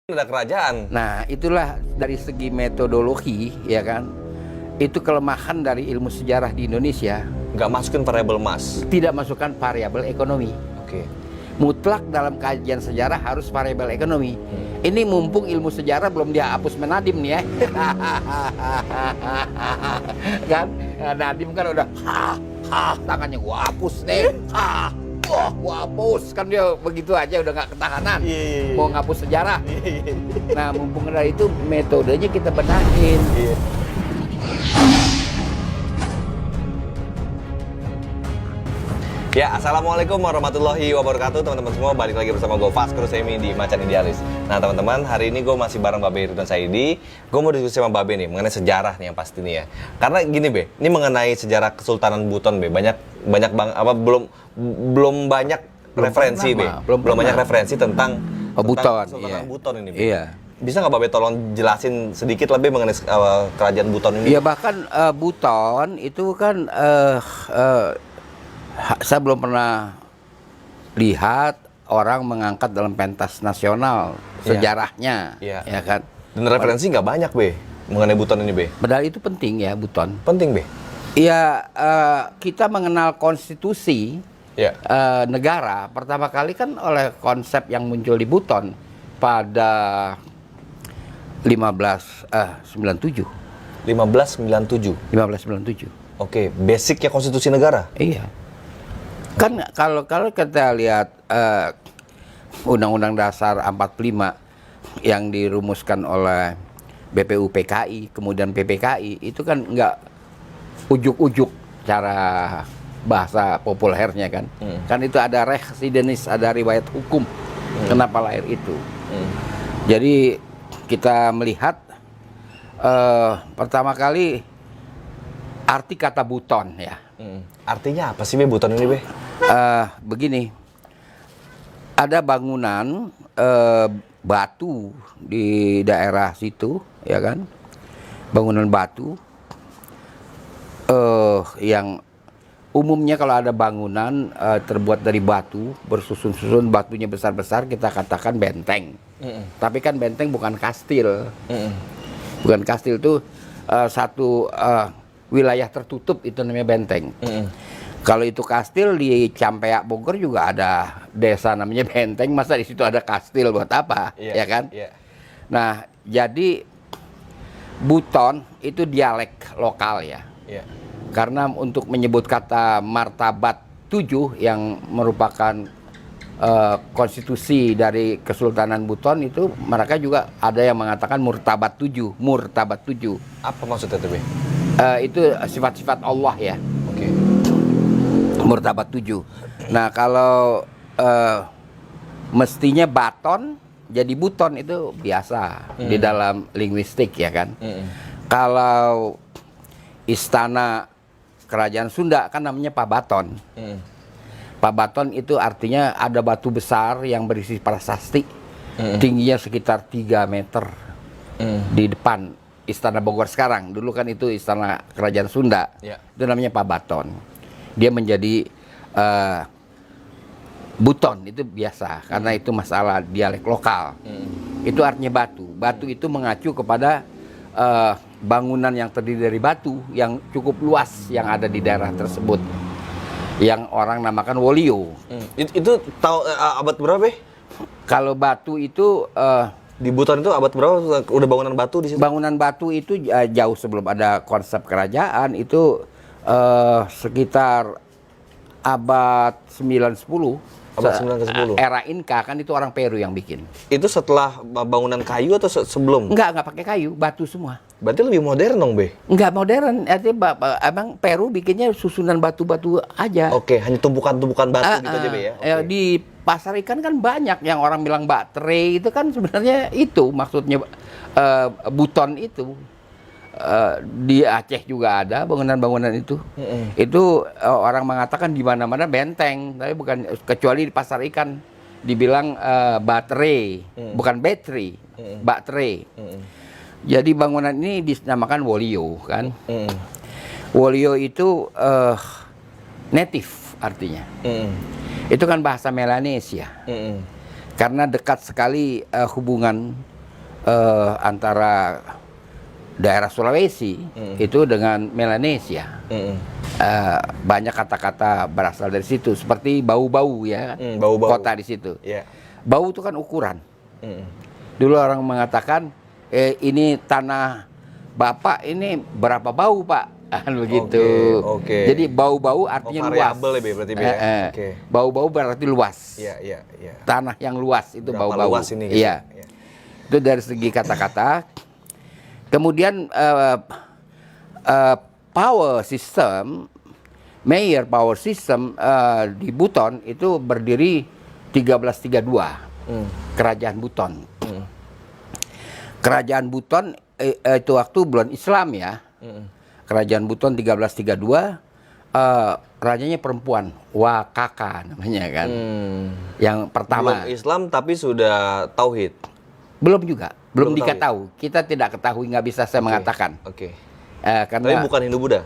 Ada kerajaan. Nah, itulah dari segi metodologi, ya kan? Itu kelemahan dari ilmu sejarah di Indonesia. Nggak masukin variabel mas. Tidak masukkan variabel ekonomi. Oke. Mutlak dalam kajian sejarah harus variabel ekonomi. Ini mumpung ilmu sejarah belum dia hapus Nadiem nih ya. Kan? Nadiem kan udah tangannya gua hapus nih. Wah, gua hapus. Kan dia begitu aja udah nggak ketahanan. Mau ngapus sejarah. Nah, mumpung dari itu metodenya kita benahin. Ya, assalamualaikum warahmatullahi wabarakatuh teman-teman semua. Balik lagi bersama gue Vasco Semi di Macan Idealis. Nah teman-teman, hari ini gue masih bareng Babe Ridwan Saidi. Gue mau diskusi sama Babe nih mengenai sejarah nih yang pasti nih ya. Karena gini Be, ini mengenai sejarah Kesultanan Buton Be. Belum banyak referensi Be. Belum banyak referensi tentang Buton. Kesultanan Buton ini Be. Iya. Bisa nggak Babe tolong jelasin sedikit lebih mengenai kerajaan Buton ini? Ya bahkan Buton itu kan saya belum pernah lihat orang mengangkat dalam pentas nasional sejarahnya, ya kan? Dan referensi nggak banyak Be mengenai Buton ini Be. Padahal itu penting ya Buton. Penting Be. Ya kita mengenal konstitusi negara pertama kali kan oleh konsep yang muncul di Buton pada 1597. 1597. Oke, basicnya konstitusi negara. Iya. Kan kalau kita lihat Undang-Undang Dasar 45 yang dirumuskan oleh BPUPKI, kemudian PPKI, itu kan nggak ujuk-ujuk cara bahasa populernya kan. Kan itu ada residenis, ada riwayat hukum. Kenapa lahir itu. Jadi kita melihat pertama kali arti kata Buton ya. Artinya apa sih Be Buton ini Be? Begini, ada bangunan batu di daerah situ, ya kan? Bangunan batu yang umumnya kalau ada bangunan terbuat dari batu, bersusun-susun, batunya besar-besar, kita katakan benteng. Tapi kan benteng bukan kastil. Bukan kastil itu satu wilayah tertutup, itu namanya benteng. Kalau itu kastil di Campeak Bogor juga ada desa namanya Benteng, masa di situ ada kastil buat apa, ya kan? Nah, jadi Buton itu dialek lokal ya. Karena untuk menyebut kata martabat 7 yang merupakan konstitusi dari Kesultanan Buton itu, mereka juga ada yang mengatakan murtabat 7, murtabat 7. Apa maksudnya itu Be? Itu sifat-sifat Allah ya. Murtabat 7. Nah kalau mestinya baton jadi buton itu biasa di dalam linguistik ya kan. Kalau istana kerajaan Sunda kan namanya Pabaton. Pabaton itu artinya ada batu besar yang berisi prasasti, tingginya sekitar 3 meter di depan Istana Bogor sekarang. Dulu kan itu istana kerajaan Sunda. Itu namanya Pabaton. Dia menjadi Buton itu biasa karena itu masalah dialek lokal. Itu artinya batu. Batu itu mengacu kepada bangunan yang terdiri dari batu yang cukup luas yang ada di daerah tersebut, yang orang namakan Wolio. Itu tahu abad berapa Be? Kalau batu itu Di Buton itu abad berapa udah bangunan batu di situ? Bangunan batu itu jauh sebelum ada konsep kerajaan, itu sekitar abad 9-10. Abad 9 ke 10. Era Inka kan itu orang Peru yang bikin. Itu setelah bangunan kayu atau sebelum? Enggak pakai kayu, batu semua. Berarti lebih modern dong Be? Enggak modern, artinya emang Peru bikinnya susunan batu-batu aja. Oke, hanya tumpukan-tumpukan batu gitu aja Be ya? Di pasar ikan kan banyak yang orang bilang baterai, itu kan sebenarnya itu maksudnya Buton itu. Di Aceh juga ada bangunan-bangunan itu. Itu orang mengatakan di mana-mana benteng, tapi bukan, kecuali di pasar ikan dibilang baterai, bukan battery, baterai. Jadi bangunan ini dinamakan Wolio kan. Wolio itu native artinya. Itu kan bahasa Melanesia. Karena dekat sekali hubungan antara daerah Sulawesi itu dengan Melanesia. Banyak kata-kata berasal dari situ, seperti bau-bau ya, bau-bau. kota di situ. Yeah. Bau itu kan ukuran. Dulu orang mengatakan, ini tanah Bapak ini berapa bau Pak? Begitu. Oke. Jadi bau-bau artinya luas. Variabel ya berarti ya. Oke. Bau-bau berarti luas. Iya. Tanah yang luas itu Berapa bau-bau. luas ini, gitu? Iya. Itu dari segi kata-kata. Kemudian power system, Mayor power system di Buton itu berdiri 1332, Kerajaan Buton. Kerajaan Buton itu waktu bulan Islam ya. Kerajaan Buton 1332, rajanya perempuan, Wakaka namanya kan. Yang pertama. Belum Islam tapi sudah tauhid. Belum juga, belum Belum diketahui. Kita tidak ketahui, nggak bisa saya mengatakan. Oke. Karena Tapi bukan Hindu Buddha.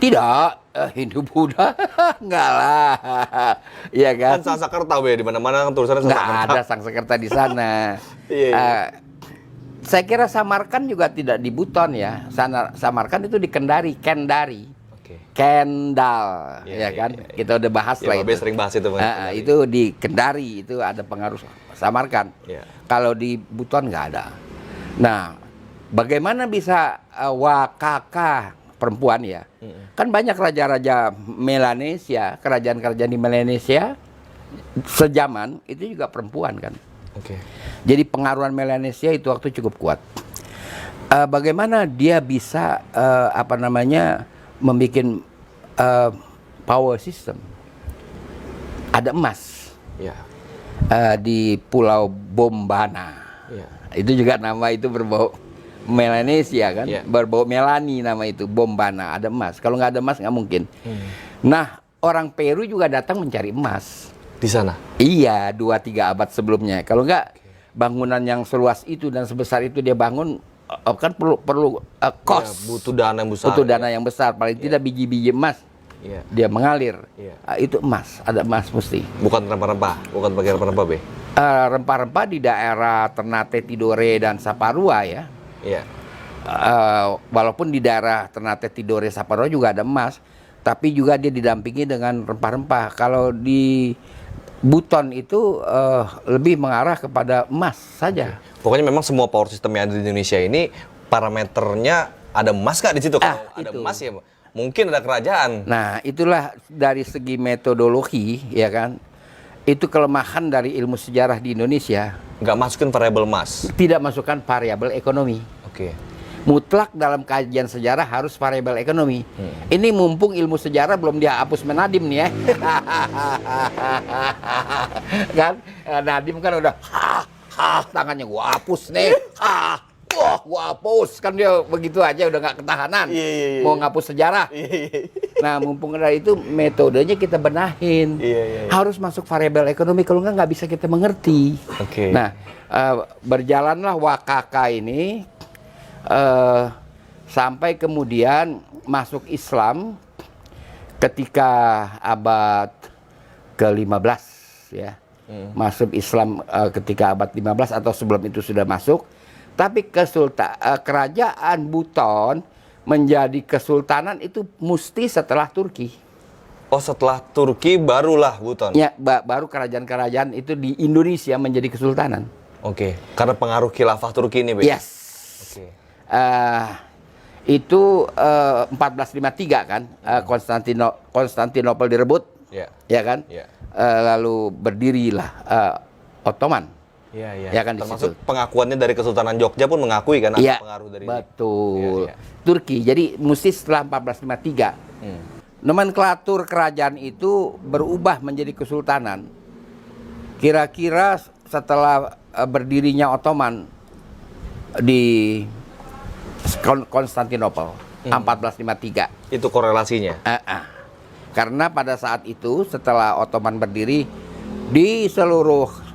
tidak, Hindu Buddha, enggak lah, iya kan? Kan Sanskerta be, di mana-mana kan tulisannya Nggak Sanskerta. ada Sanskerta di sana. Iya. Saya kira Samarkan juga tidak di Buton ya. Samarkan itu di Kendari. Oke. Kendal, Iya, ya kan? iya. Kita udah bahas Ya, lah Babe itu. sering bahas itu. Itu di Kendari, itu ada pengaruh Samarkan. Iya. Kalau di Buton nggak ada. Nah, bagaimana bisa Wakaka perempuan ya? Kan banyak raja-raja Melanesia, kerajaan-kerajaan di Melanesia sejaman itu juga perempuan kan. Oke. Jadi pengaruhan Melanesia itu waktu cukup kuat. Bagaimana dia bisa membuat power system? Ada emas Iya. di Pulau Bombana. Iya. Itu juga nama itu berbau Melanesia kan, Iya. berbau Melani nama itu, Bombana, ada emas. Kalau nggak ada emas nggak mungkin. Nah, orang Peru juga datang mencari emas. Di sana. Iya, 2-3 abad sebelumnya. Kalau nggak, bangunan yang seluas itu dan sebesar itu dia bangun, kan perlu Ya, cost, butuh dana yang besar. butuh dana yang besar. Paling tidak biji-biji emas Iya. dia mengalir. Iya. Itu emas, ada emas mesti. Bukan rempah-rempah, bukan pakai rempah-rempah be. Rempah-rempah di daerah Ternate, Tidore dan Saparua ya. Iya. Walaupun di daerah Ternate, Tidore, Saparua juga ada emas, tapi juga dia didampingi dengan rempah-rempah. Kalau di Buton itu lebih mengarah kepada emas saja. Pokoknya memang semua power system yang ada di Indonesia ini parameternya ada emas nggak di situ? Kalau ada itu. emas ya mungkin ada kerajaan. Nah, itulah dari segi metodologi ya kan. Itu kelemahan dari ilmu sejarah di Indonesia. Nggak masukin variabel emas. Tidak masukkan variabel ekonomi. Oke. Mutlak dalam kajian sejarah harus variabel ekonomi. Ini mumpung ilmu sejarah belum dihapus Nadiem nih ya. Kan Nadiem kan udah tangannya gua hapus nih. Wah, gua hapus. Kan dia begitu aja udah nggak ketahanan. Iya. Mau ngapus sejarah. Nah, mumpung ada itu metodenya kita benahin. Iya. Harus masuk variabel ekonomi, kalau nggak bisa kita mengerti. Oke. Nah, berjalanlah Wakaka ini sampai kemudian masuk Islam ketika abad ke-15 ya. Masuk Islam ketika abad 15 atau sebelum itu sudah masuk. Tapi kerajaan Buton menjadi kesultanan itu mesti setelah Turki. Oh, setelah Turki barulah Buton. Ya, baru kerajaan-kerajaan itu di Indonesia menjadi kesultanan. Oke. Karena pengaruh khilafah Turki ini, Be. Yes. Oke. Itu 1453 kan, Konstantinopel direbut, Iya. ya kan? Iya. Lalu berdirilah Ottoman. Iya. Ya kan di Termasuk situ. pengakuannya dari Kesultanan Jogja pun mengakui kan ada Iya, pengaruh dari betul. Iya. Turki. Jadi mesti setelah 1453. Nomenklatur kerajaan itu berubah menjadi kesultanan. Kira-kira setelah berdirinya Ottoman di Konstantinopel 1453. Itu korelasinya. Karena pada saat itu setelah Ottoman berdiri di seluruh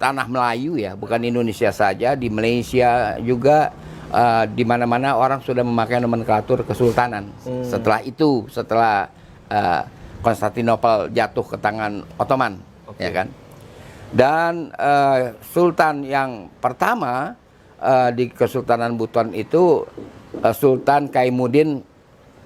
tanah Melayu ya, bukan Indonesia saja, di Malaysia juga di mana-mana orang sudah memakai nomenklatur kesultanan. Setelah itu, setelah Konstantinopel jatuh ke tangan Ottoman, Oke. ya kan. Dan sultan yang pertama di Kesultanan Buton itu Sultan Kaimuddin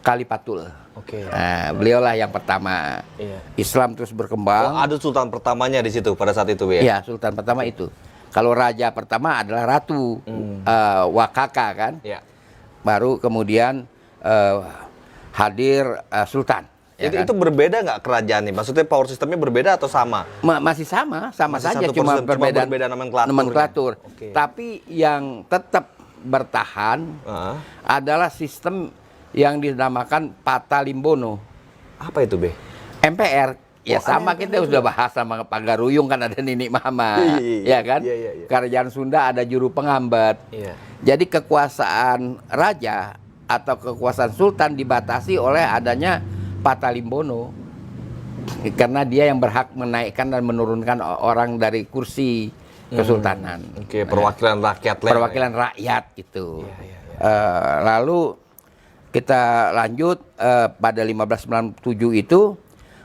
Kalipatul. Oke. Nah, beliaulah yang pertama. Iya. Islam terus Oh, berkembang. ada sultan pertamanya di situ pada saat itu, Be? Iya, sultan pertama itu. Kalau raja pertama adalah Ratu Wakaka kan. Iya. Baru kemudian hadir sultan. Ya kan? Itu berbeda nggak kerajaannya? Maksudnya power sistemnya berbeda atau sama? Masih sama Masih saja, satu cuma persen, cuma berbeda berbeda nomenklaturnya. nomenklatur. Oke. Tapi yang tetap bertahan adalah sistem yang dinamakan Patalimbono. Apa itu, Be? MPR. Ya Oh, sama MPR kita sudah bahas sama Pak Garuyung kan ada Nini Mama. Iya, Ya kan? iya. Kerajaan Sunda ada Juru Pengambat. Iya. Jadi kekuasaan raja atau kekuasaan sultan dibatasi oleh adanya Patalimbono. Karena dia yang berhak menaikkan dan menurunkan orang dari kursi kesultanan. Oke, perwakilan rakyat lah. Perwakilan rakyat gitu. Iya. Lalu kita lanjut pada 1597 itu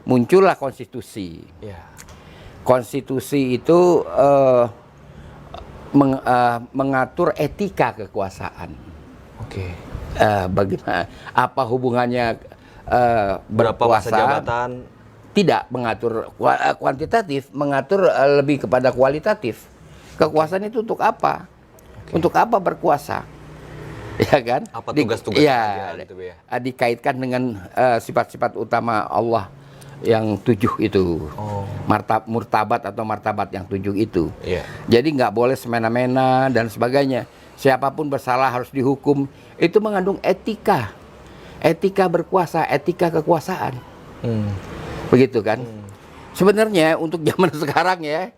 muncullah konstitusi. Iya. Konstitusi itu mengatur etika kekuasaan. Oke. Bagaimana? Apa hubungannya Berapa masa berkuasa? jabatan? Tidak mengatur kuantitatif, mengatur lebih kepada kualitatif. Kekuasaan itu untuk apa? Untuk apa berkuasa? Ya kan? Apa tugas-tugasnya ya, gitu, Be, ya? dikaitkan dengan sifat-sifat utama Allah yang 7 itu. Oh. Murtabat atau martabat yang 7 itu. Iya. Jadi nggak boleh semena-mena dan sebagainya. Siapapun bersalah harus dihukum. Itu mengandung etika. Etika berkuasa, etika kekuasaan. Begitu kan? Sebenarnya untuk zaman sekarang ya,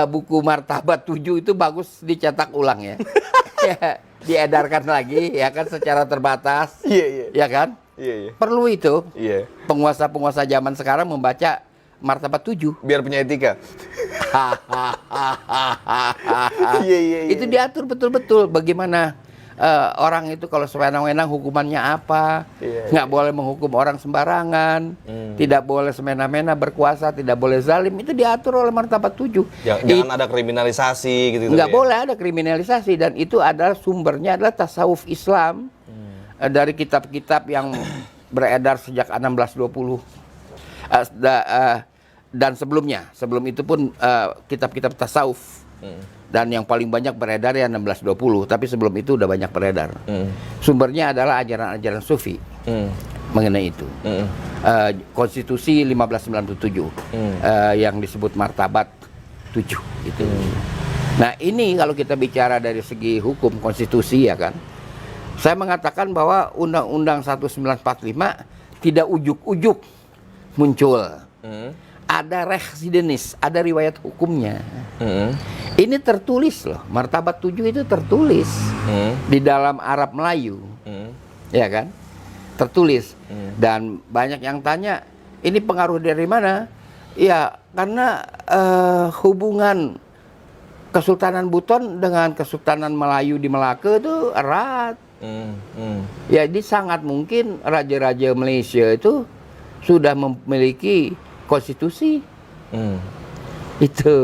buku Martabat 7 itu bagus dicetak ulang ya. Ya, diedarkan lagi ya kan secara terbatas. Iya. Ya kan? Iya. Perlu itu. Iya. Penguasa-penguasa zaman sekarang membaca Martabat 7. Biar punya etika. Iya. Itu diatur betul-betul bagaimana orang itu kalau sewenang-wenang hukumannya apa. Nggak boleh menghukum orang sembarangan. Tidak boleh semena-mena berkuasa, tidak boleh zalim. Itu diatur oleh Martabat 7. Jangan ada kriminalisasi gitu. Nggak boleh ada kriminalisasi, dan itu adalah sumbernya adalah tasawuf Islam dari kitab-kitab yang beredar sejak 1620 dan sebelumnya. Sebelum itu pun kitab-kitab tasawuf. Dan yang paling banyak beredar ya 1620, tapi sebelum itu udah banyak beredar. Sumbernya adalah ajaran-ajaran sufi mengenai itu. Konstitusi 1597 yang disebut Martabat 7 itu. Nah ini kalau kita bicara dari segi hukum konstitusi ya kan, saya mengatakan bahwa Undang-Undang 1945 tidak ujuk-ujuk muncul. Ada residenis, ada riwayat hukumnya. Ini tertulis loh, Martabat 7 itu tertulis di dalam Arab Melayu, ya kan? Tertulis. Dan banyak yang tanya, ini pengaruh dari mana? Ya, karena hubungan Kesultanan Buton dengan Kesultanan Melayu di Melaka itu erat. Jadi sangat mungkin raja-raja Malaysia itu sudah memiliki konstitusi. Itu.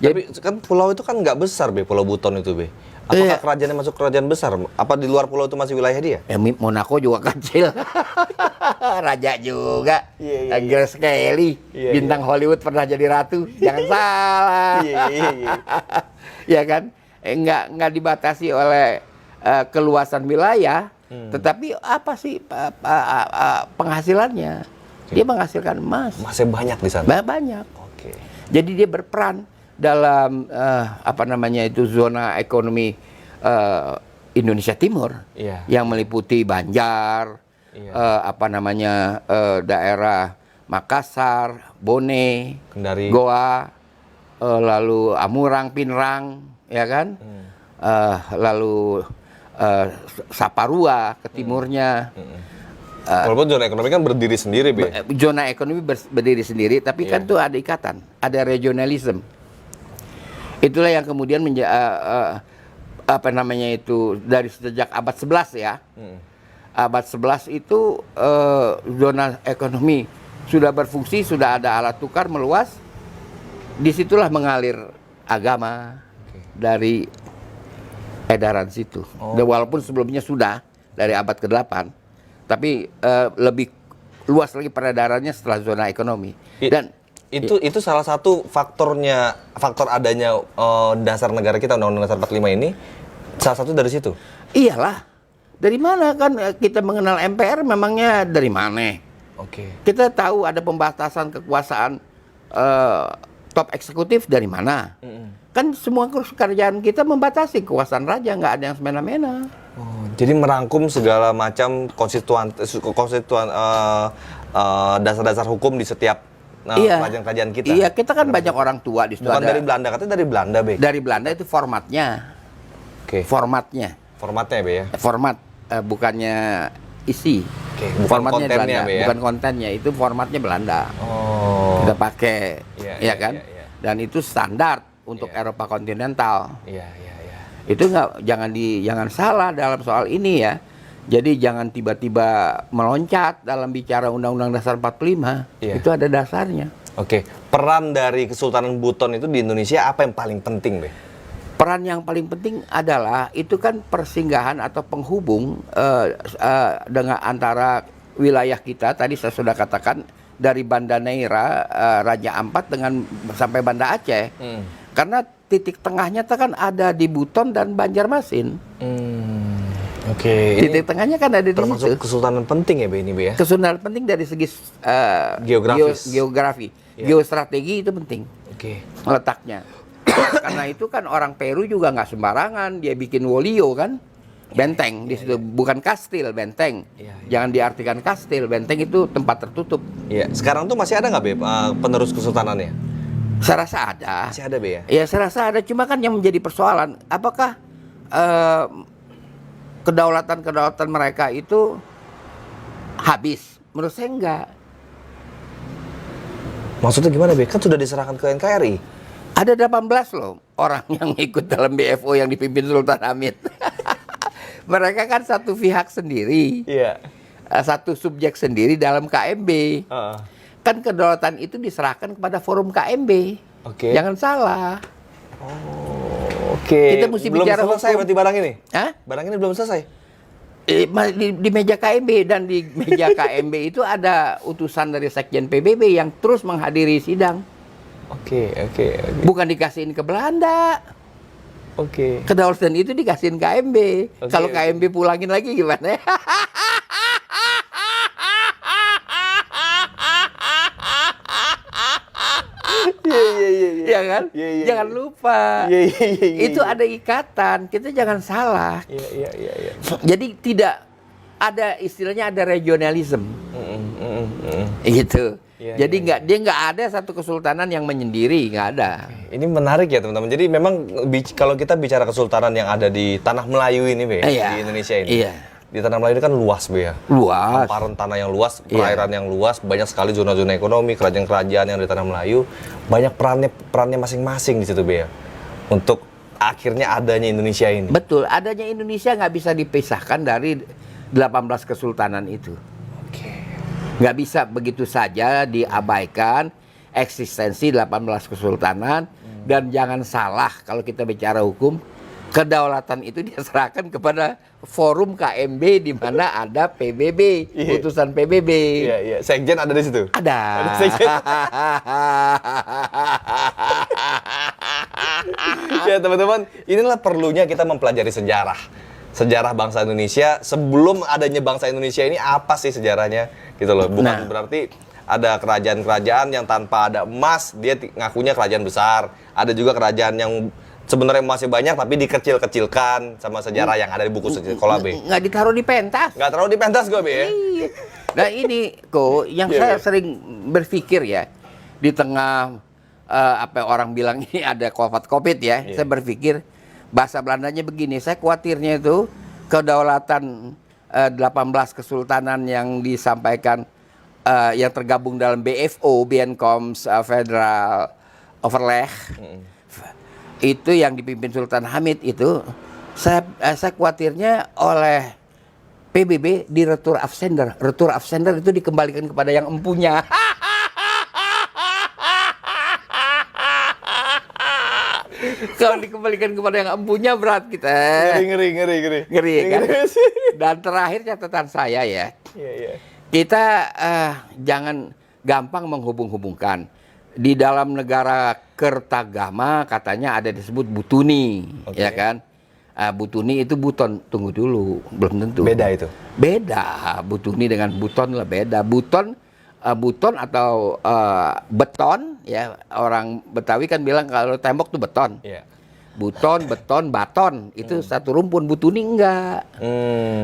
Tapi kan pulau itu kan nggak besar, Be, Pulau Buton itu, Be. Apakah kerajaannya masuk kerajaan besar? Apa di luar pulau itu masih wilayah dia? Monaco juga kecil. Raja juga. Iya. Grace Kelly, Iya, bintang Hollywood pernah jadi ratu. Jangan salah. Iya. Ya kan? Nggak dibatasi oleh keluasan wilayah, tetapi apa sih penghasilannya? Dia menghasilkan emas. Masih banyak di sana. Banyak. Oke. Jadi dia berperan dalam zona ekonomi Indonesia Timur, yang meliputi Banjar, daerah Makassar, Bone, Kendari, Goa, lalu Amurang, Pinrang, ya kan, lalu Saparua ke timurnya. Walaupun zona ekonomi kan berdiri sendiri, Be. Zona ekonomi berdiri sendiri, tapi kan tuh ada ikatan, ada regionalisme. Itulah yang kemudian dari sejak abad 11 ya. Abad 11 itu zona ekonomi sudah berfungsi, sudah ada alat tukar meluas, disitulah mengalir agama dari edaran situ. Dan walaupun sebelumnya sudah dari abad ke-8, tapi lebih luas lagi peredarannya setelah zona ekonomi. Dan itu salah satu faktor adanya dasar negara kita, Undang-Undang Dasar 45 ini, salah satu dari situ. Iyalah, dari mana kan kita mengenal MPR, memangnya dari mana? Oke. Kita tahu ada pembatasan kekuasaan top eksekutif dari mana? Kan semua kerjaan kita membatasi kekuasaan raja, nggak ada yang semena-mena. Oh, jadi merangkum segala macam dasar-dasar hukum di setiap kerajaan-kerajaan kita. Iya, kita kan banyak orang tua di situ. Bukan dari Belanda, katanya dari Belanda, Be. Dari Belanda itu formatnya. Oke. Formatnya Be ya. format, bukannya isi. Oke, bukan Formatnya kontennya, Belanda, Be, ya? bukan kontennya, itu formatnya Belanda. Oh. Kita pakai, Iya, kan? iya. Dan itu standar untuk Iya. Eropa kontinental. Iya. Itu jangan salah dalam soal ini ya. Jadi jangan tiba-tiba meloncat dalam bicara Undang-Undang Dasar 45. Iya. Itu ada dasarnya. Oke, peran dari Kesultanan Buton itu di Indonesia apa yang paling penting, Be? Peran yang paling penting adalah itu kan persinggahan atau penghubung dengan antara wilayah kita. Tadi saya sudah katakan dari Banda Neira, Raja Ampat dengan sampai Banda Aceh. Karena titik tengahnya kan ada di Buton dan Banjarmasin. Oke. Titik tengahnya kan ada di Termasuk situ. kesultanan penting ya, Be, ini, Be, ya? Kesultanan penting dari segi Geografis. geografi, Iya. geostrategi itu penting Oke. letaknya. Karena itu kan orang Peru juga nggak sembarangan, dia bikin wolio kan, benteng di situ, bukan kastil, benteng. Iya. Jangan diartikan kastil, benteng itu tempat tertutup. Iya. Sekarang tuh masih ada nggak, Be, penerus kesultanannya? Saya rasa ada. Masih ada, Be, ya? Ya saya rasa ada, cuma kan yang menjadi persoalan, apakah kedaulatan mereka itu habis? Menurut saya enggak. Maksudnya gimana, Be? Kan sudah diserahkan ke NKRI. Ada 18 loh orang yang ikut dalam BFO yang dipimpin Sultan Hamid. Mereka kan satu pihak sendiri, Iya. satu subjek sendiri dalam KMB. Kan kedaulatan itu diserahkan kepada forum KMB. Oke. Jangan salah. Oke. Kita mesti belum bicara selesai hukum. berarti barang ini? Hah? Barang ini belum selesai? Di meja KMB, dan di meja KMB itu ada utusan dari Sekjen PBB yang terus menghadiri sidang. Oke. Bukan dikasihin ke Belanda. Oke. Kedaulatan itu dikasihin KMB. Oke, Kalau oke. KMB pulangin lagi gimana? Iya kan? Iya. Jangan lupa. Iya. Itu ada ikatan. Kita jangan salah. Iya. Jadi tidak ada istilahnya, ada regionalism. Gitu. Iya, Jadi iya, dia nggak ada satu kesultanan yang menyendiri, nggak ada. Ini menarik ya, teman-teman. Jadi memang kalau kita bicara kesultanan yang ada di tanah Melayu ini, Be, Iya. di Indonesia ini. Iya. Di tanah Melayu ini kan luas, Be, ya. Luas. Hamparan tanah yang luas, Iya. perairan yang luas, banyak sekali zona-zona ekonomi, kerajaan-kerajaan yang di tanah Melayu, banyak perannya masing-masing di situ, Be, ya. Untuk akhirnya adanya Indonesia ini. Betul, adanya Indonesia nggak bisa dipisahkan dari 18 kesultanan itu. Oke. Nggak bisa begitu saja diabaikan eksistensi 18 kesultanan. Dan jangan salah kalau kita bicara hukum, kedaulatan itu diserahkan kepada forum KMB di mana ada PBB, Iya. putusan PBB. Iya. Sekjen ada di situ. Ada. sekjen. Ya, teman-teman, inilah perlunya kita mempelajari sejarah bangsa Indonesia. Sebelum adanya bangsa Indonesia ini, apa sih sejarahnya gitu loh. Bukan berarti ada kerajaan-kerajaan yang tanpa ada emas dia ngakunya kerajaan besar. Ada juga kerajaan yang sebenarnya masih banyak tapi dikecil-kecilkan sama sejarah yang ada di buku sekolah, Be. Nggak ditaruh di pentas. Nggak terlalu dipentas gue, Be, ya. Iya. Nah ini kok yang Iya, saya iya. sering berpikir ya, di tengah apa orang bilang ini ada COVID ya, Iya. saya berpikir bahasa Belandanya begini, saya khawatirnya itu kedaulatan 18 kesultanan yang disampaikan yang tergabung dalam BFO, Bijeenkomst Federal Overleg, itu yang dipimpin Sultan Hamid itu, saya khawatirnya oleh PBB di retur afsender. Retur afsender itu dikembalikan kepada yang empunya. Kalau dikembalikan kepada yang empunya berat kita. Ngeri. Ngeri kan? Dan terakhir catatan saya ya, Iya. kita jangan gampang menghubung-hubungkan. Di dalam negara Kertagama katanya ada disebut Butuni, Oke. ya kan? Butuni itu buton, tunggu dulu, belum tentu. Beda itu. Beda, Butuni dengan buton lah beda. Buton atau beton, ya orang Betawi kan bilang kalau tembok tuh beton. Iya. Buton, beton, baton itu satu rumpun. Butuni enggak.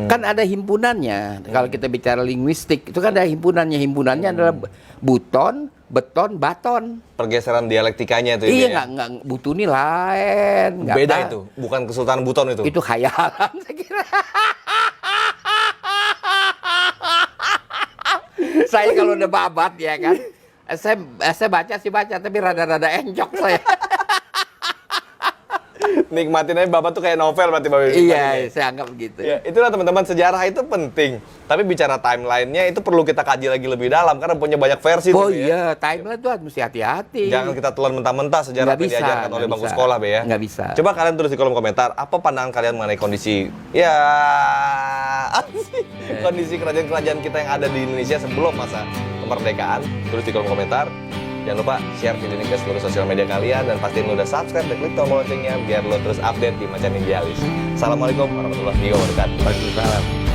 Kan ada himpunannya. Kalau kita bicara linguistik itu kan ada himpunannya. Himpunannya adalah buton, beton, baton. Pergeseran dialektikanya itu. Iya, enggak Butuni lain. Enggak Beda tahu. itu, bukan Kesultanan Buton itu. Itu khayalan saya kira. Saya kalau udah babat ya kan, saya baca tapi rada-rada enjok saya. Nikmatin aja Bapak tuh kayak novel berarti Bapak. Iya, saya anggap begitu. Ya, itulah teman-teman, sejarah itu penting. Tapi bicara timelinenya itu perlu kita kaji lagi lebih dalam karena punya banyak versi Oh tuh, Be, ya. iya, timeline tuh mesti hati-hati. Jangan kita telan mentah-mentah sejarah Nggak yang bisa, diajarkan oleh nggak bangku bisa. sekolah, Be, ya. Nggak bisa. Coba kalian tulis di kolom komentar, apa pandangan kalian mengenai kondisi kondisi kerajaan-kerajaan kita yang ada di Indonesia sebelum masa kemerdekaan. Tulis di kolom komentar. Jangan lupa share video ini ke seluruh sosial media kalian dan pastiin lo udah subscribe dan klik tombol loncengnya biar lo terus update di Macan Indialis. Assalamualaikum warahmatullahi wabarakatuh. Waalaikumsalam.